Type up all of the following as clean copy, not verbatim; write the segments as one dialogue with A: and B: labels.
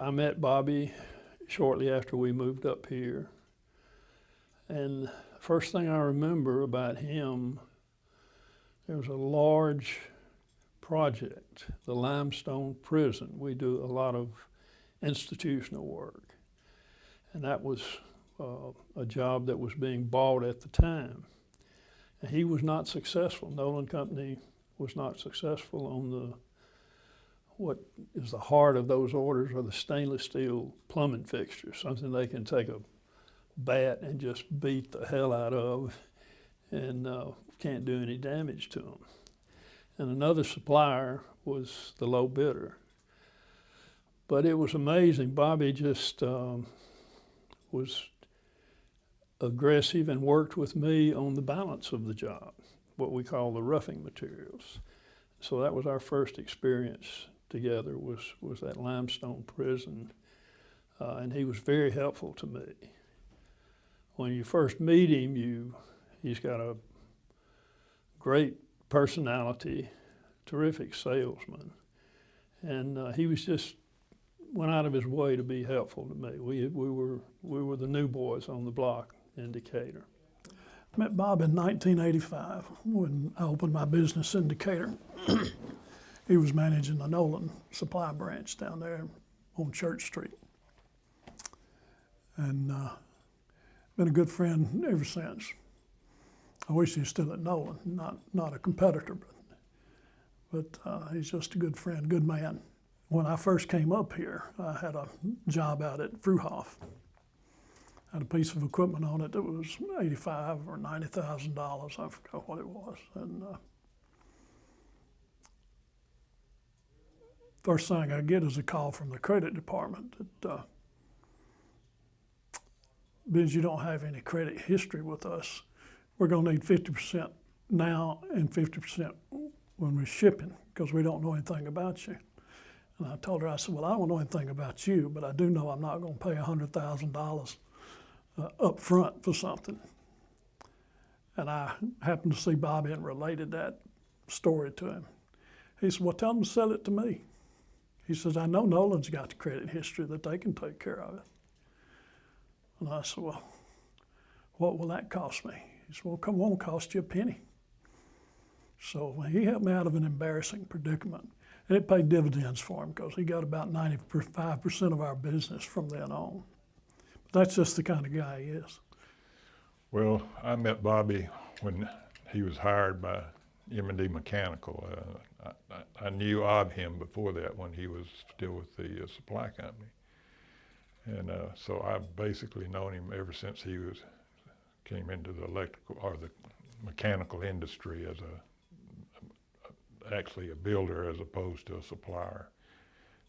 A: I met Bobby shortly after we moved up here. And first thing I remember about him, there was a large project, the limestone prison. We do a lot of institutional work. And that was a job that was being bought at the time. And he was not successful. Nolan Company was not successful on what is the heart of those orders are the stainless steel plumbing fixtures, something they can take a bat and just beat the hell out of and can't do any damage to them. And another supplier was the low bidder. But it was amazing. Bobby just was aggressive and worked with me on the balance of the job, what we call the roughing materials. So that was our first experience together, was that limestone prison. And he was very helpful to me. When you first meet him, he's got a great personality, terrific salesman. And he was just went out of his way to be helpful to me. We were the new boys on the block in Decatur.
B: Met Bob in 1985 when I opened my business in Decatur. He was managing the Nolan supply branch down there on Church Street. And been a good friend ever since. I wish he was still at Nolan, not a competitor, but he's just a good friend, good man. When I first came up here, I had a job out at Fruhoff. Had a piece of equipment on it that was $85,000 or $90,000. I forgot what it was. And first thing I get is a call from the credit department that because you don't have any credit history with us, we're going to need 50% now and 50% when we're shipping because we don't know anything about you. And I told her, I said, well, I don't know anything about you, but I do know I'm not going to pay $100,000 up front for something. And I happened to see Bobby and related that story to him. He said, well, tell them to sell it to me. He says, I know Nolan's got the credit history that they can take care of it. And I said, well, what will that cost me? He said, well, come on, cost you a penny. So he helped me out of an embarrassing predicament. And it paid dividends for him because he got about 95% of our business from then on. But that's just the kind of guy he is.
C: Well, I met Bobby when he was hired by M&DMechanical. I knew of him before that when he was still with the supply company. And so I've basically known him ever since he came into the electrical or the mechanical industry as actually a builder as opposed to a supplier.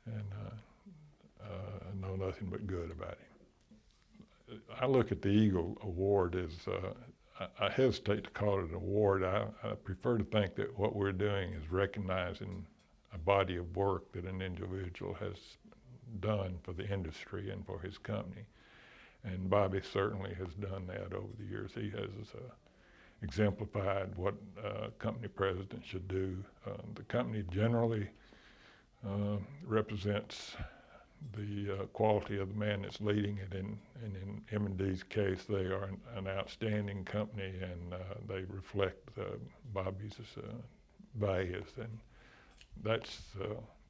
C: And I know nothing but good about him. I look at the Eagle Award as, I hesitate to call it an award. I prefer to think that what we're doing is recognizing a body of work that an individual has done for the industry and for his company. And Bobby certainly has done that over the years. He has exemplified what a company president should do. The company generally represents the quality of the man that's leading it, and in M&D's case, they are an outstanding company, and they reflect Bobby's values. And that's,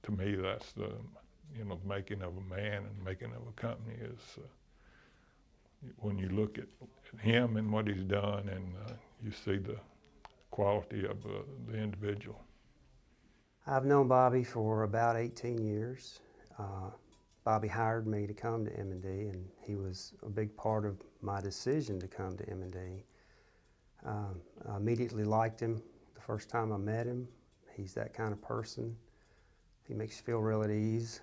C: to me, that's the making of a man and making of a company is when you look at him and what he's done, and you see the quality of the individual.
D: I've known Bobby for about 18 years. Bobby hired me to come to M&D, and he was a big part of my decision to come to M&D. I immediately liked him the first time I met him. He's that kind of person. He makes you feel real at ease.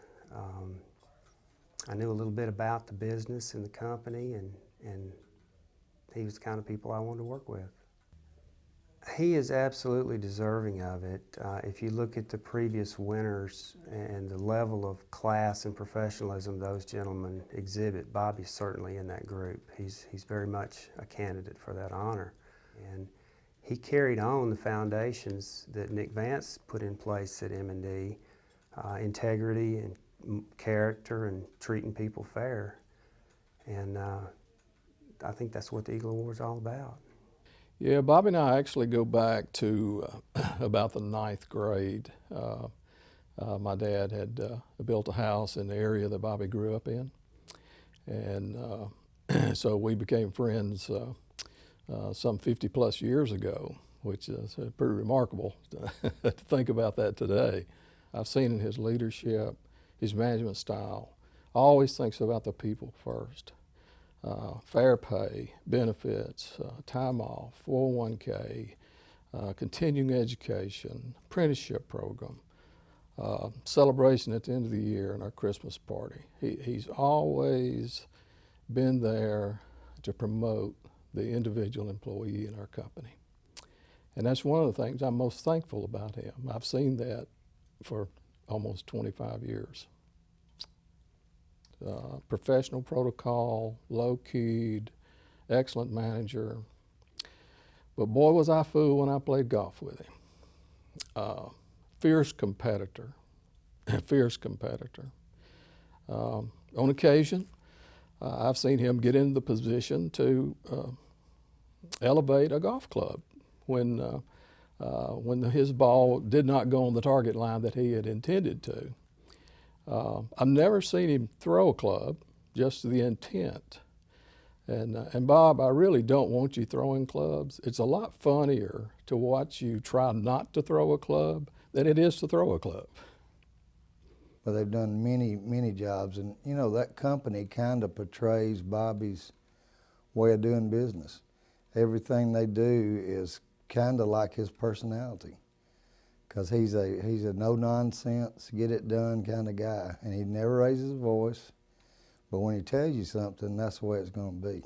D: I knew a little bit about the business and the company, and he was the kind of people I wanted to work with. He is absolutely deserving of it. If you look at the previous winners and the level of class and professionalism those gentlemen exhibit, Bobby's certainly in that group. He's very much a candidate for that honor. And he carried on the foundations that Nick Vance put in place at M&D, integrity and character and treating people fair. And I think that's what the Eagle Award's all about.
E: Yeah, Bobby and I actually go back to about the 9th grade. My dad had built a house in the area that Bobby grew up in, and so we became friends some 50 plus years ago, which is pretty remarkable to think about that today. I've seen in his leadership, his management style, always thinks about the people first. Fair pay, benefits, time off, 401k, continuing education, apprenticeship program, celebration at the end of the year and our Christmas party. He's always been there to promote the individual employee in our company. And that's one of the things I'm most thankful about him. I've seen that for almost 25 years. Professional protocol, low-keyed, excellent manager. But boy, was I fool when I played golf with him. Fierce competitor, fierce competitor. On occasion, I've seen him get into the position to elevate a golf club when his ball did not go on the target line that he had intended to. I've never seen him throw a club, just the intent. And Bob, I really don't want you throwing clubs. It's a lot funnier to watch you try not to throw a club than it is to throw a club.
F: Well, they've done many jobs, and you know, that company kind of portrays Bobby's way of doing business. Everything they do is kind of like his personality, because he's a no-nonsense, get-it-done kind of guy, and he never raises his voice, but when he tells you something, that's the way it's going to be.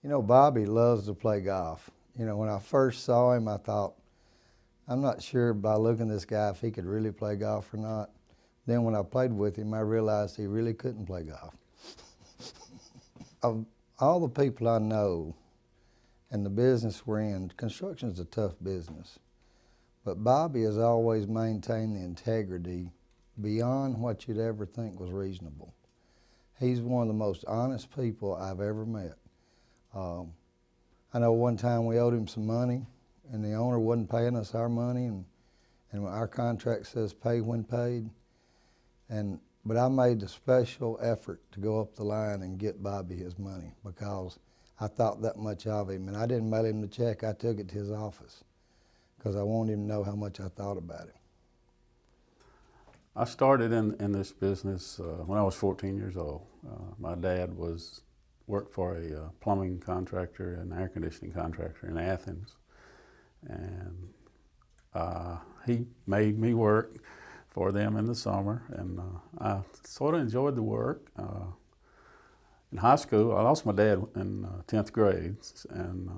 F: You know, Bobby loves to play golf. You know, when I first saw him, I thought, I'm not sure by looking at this guy if he could really play golf or not. Then when I played with him, I realized he really couldn't play golf. Of all the people I know and the business we're in, construction is a tough business. But Bobby has always maintained the integrity beyond what you'd ever think was reasonable. He's one of the most honest people I've ever met. I know one time we owed him some money, and the owner wasn't paying us our money, and our contract says pay when paid. But I made a special effort to go up the line and get Bobby his money because I thought that much of him. And I didn't mail him the check, I took it to his office because I wanted him to know how much I thought about him.
G: I started in this business when I was 14 years old. My dad worked for a plumbing contractor and air conditioning contractor in Athens. And he made me work for them in the summer, and I sort of enjoyed the work. In high school, I lost my dad in 10th grade, and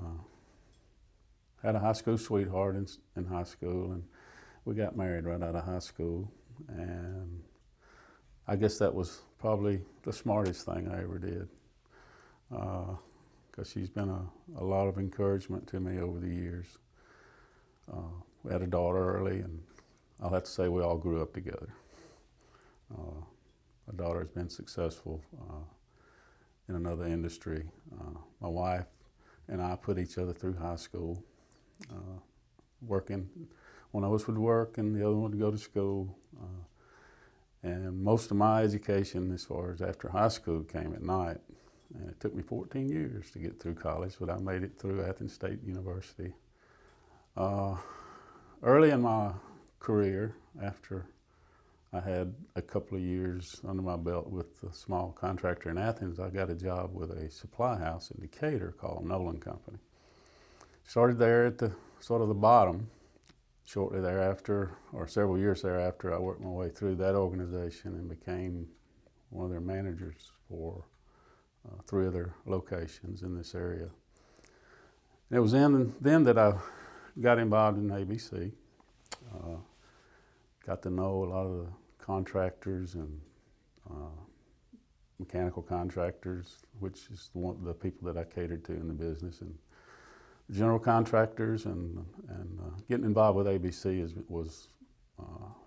G: had a high school sweetheart in high school, and we got married right out of high school. And I guess that was probably the smartest thing I ever did, because she's been a lot of encouragement to me over the years. We had a daughter early, and I'll have to say we all grew up together. My daughter has been successful in another industry. My wife and I put each other through high school, working. One of us would work and the other one would go to school. And most of my education, as far as after high school, came at night. And it took me 14 years to get through college, but I made it through Athens State University. Early in my career, after I had a couple of years under my belt with a small contractor in Athens, I got a job with a supply house in Decatur called Nolan Company. Started there at the sort of the bottom. Shortly thereafter, or several years thereafter, I worked my way through that organization and became one of their managers for 3 other locations in this area. And it was then that I got involved in ABC. Got to know a lot of the contractors and mechanical contractors, which is the people that I catered to in the business, and general contractors, and getting involved with ABC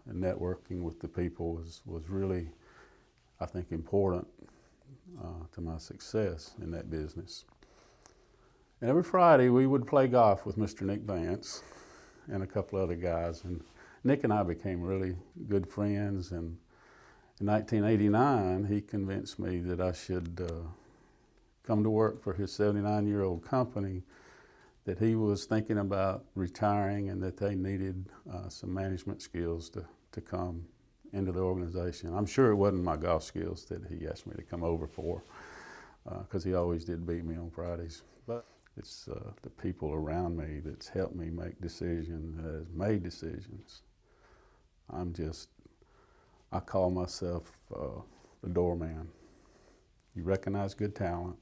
G: and networking with the people was really I think, important to my success in that business. And every Friday we would play golf with Mr. Nick Vance and a couple other guys. And Nick and I became really good friends. And in 1989, he convinced me that I should come to work for his 79-year-old company, that he was thinking about retiring and that they needed some management skills to come into the organization. I'm sure it wasn't my golf skills that he asked me to come over for, because he always did beat me on Fridays. But it's the people around me that's helped me make decisions, has made decisions. I call myself the doorman. You recognize good talent,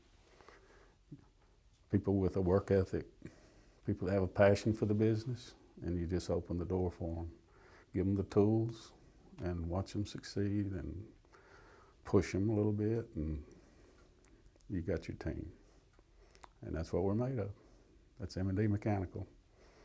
G: people with a work ethic, people that have a passion for the business, and you just open the door for them. Give them the tools and watch them succeed and push them a little bit, and you got your team. And that's what we're made of. That's M&D Mechanical.